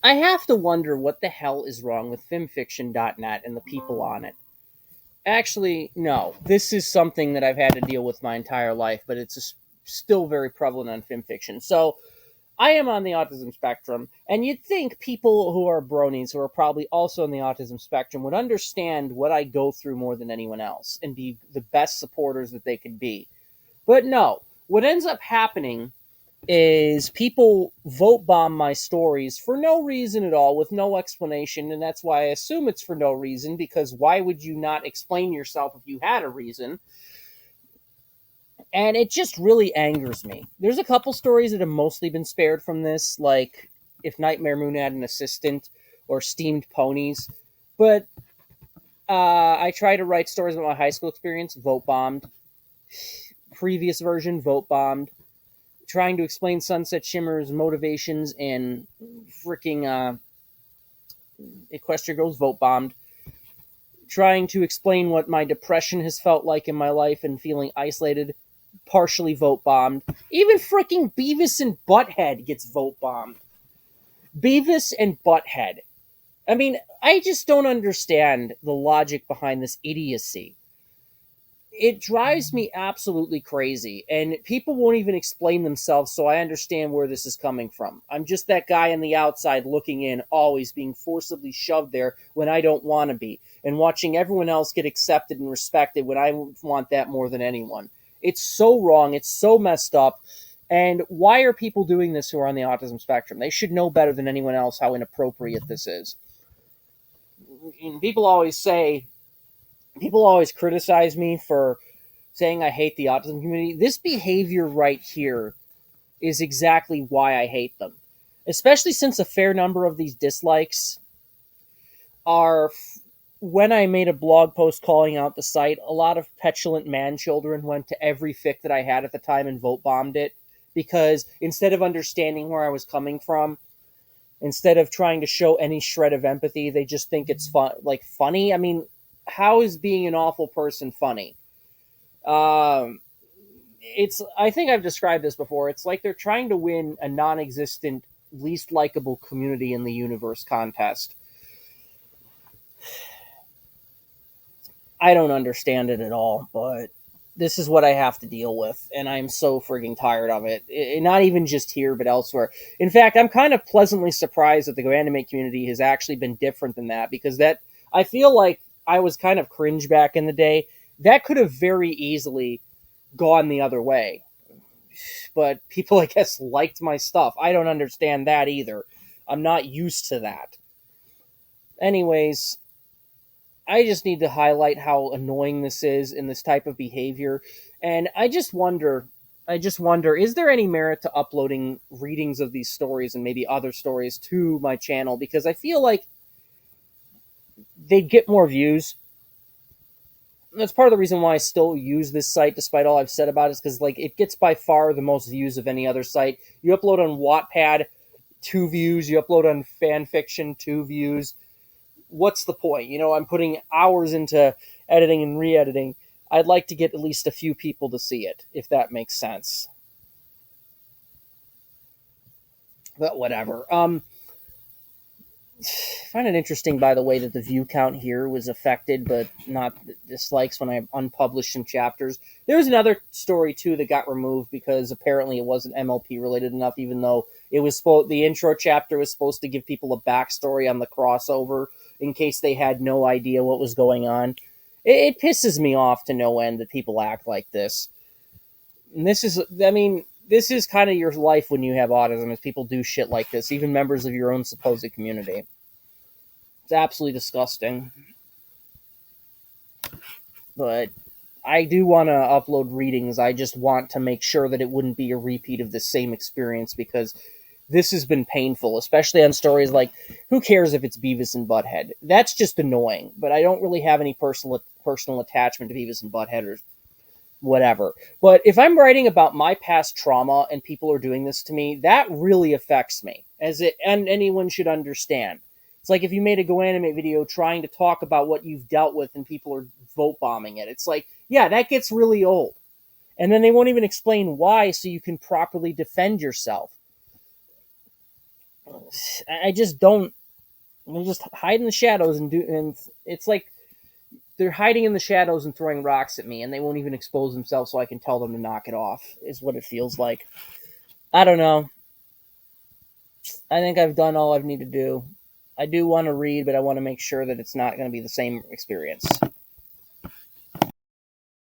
I have to wonder what the hell is wrong with fimfiction.net and the people on it. Actually, no. This is something that I've had to deal with my entire life, but still very prevalent on FimFiction. So I am on the autism spectrum, and you'd think people who are bronies, who are probably also on the autism spectrum, would understand what I go through more than anyone else and be the best supporters that they could be. But no, what ends up happening is people vote bomb my stories for no reason at all, with no explanation, and that's why I assume it's for no reason, because why would you not explain yourself if you had a reason? And it just really angers me. There's a couple stories that have mostly been spared from this, like If Nightmare Moon Had an Assistant or Steamed Ponies, but I try to write stories about my high school experience, vote bombed. Previous version, vote bombed. Trying to explain Sunset Shimmer's motivations in freaking Equestria Girls, vote bombed. Trying to explain what my depression has felt like in my life and feeling isolated, partially vote bombed. Even freaking Beavis and Butthead gets vote bombed. Beavis and Butthead. I mean, I just don't understand the logic behind this idiocy. It drives me absolutely crazy, and people won't even explain themselves, so I understand where this is coming from. I'm just that guy on the outside looking in, always being forcibly shoved there when I don't want to be, and watching everyone else get accepted and respected when I want that more than anyone. It's so wrong, it's so messed up, and why are people doing this who are on the autism spectrum? They should know better than anyone else how inappropriate this is. And people always criticize me for saying I hate the autism community. This behavior right here is exactly why I hate them. Especially since a fair number of these dislikes are when I made a blog post calling out the site, a lot of petulant man children went to every fic that I had at the time and vote bombed it, because instead of understanding where I was coming from, instead of trying to show any shred of empathy, they just think it's funny. I mean, how is being an awful person funny? It's I think I've described this before. It's like they're trying to win a non-existent least likable community in the universe contest. I don't understand it at all, but this is what I have to deal with, and I'm so frigging tired of it. Not even just here, but elsewhere. In fact, I'm kind of pleasantly surprised that the Go Anime community has actually been different than that, because that I feel like I was kind of cringe back in the day. That could have very easily gone the other way, but people, I guess, liked my stuff. I don't understand that either. I'm not used to that. Anyways, I just need to highlight how annoying this is in this type of behavior. And I just wonder, is there any merit to uploading readings of these stories and maybe other stories to my channel? Because I feel like they'd get more views. That's part of the reason why I still use this site, despite all I've said about it, is because it gets by far the most views of any other site. You upload on Wattpad, 2 views. You upload on fanfiction, 2 views. What's the point? I'm putting hours into editing and re-editing. I'd like to get at least a few people to see it, if that makes sense. But whatever. I find it interesting, by the way, that the view count here was affected, but not dislikes when I unpublished some chapters. There was another story too that got removed because apparently it wasn't MLP related enough, even though the intro chapter was supposed to give people a backstory on the crossover in case they had no idea what was going on. It pisses me off to no end that people act like this. And this is kind of your life when you have autism, is people do shit like this, even members of your own supposed community. It's absolutely disgusting. But I do want to upload readings. I just want to make sure that it wouldn't be a repeat of the same experience, because this has been painful, especially on stories like, who cares if it's Beavis and Butthead? That's just annoying, but I don't really have any personal attachment to Beavis and Butthead or whatever. But if I'm writing about my past trauma and people are doing this to me, that really affects me, and anyone should understand. It's like if you made a Go Anime video trying to talk about what you've dealt with and people are vote bombing it. It's like, yeah, that gets really old. And then they won't even explain why, so you can properly defend yourself. I just don't. They just hide in the shadows and do. And it's like they're hiding in the shadows and throwing rocks at me, and they won't even expose themselves, so I can tell them to knock it off. Is what it feels like. I don't know. I think I've done all I need to do. I do want to read, but I want to make sure that it's not going to be the same experience.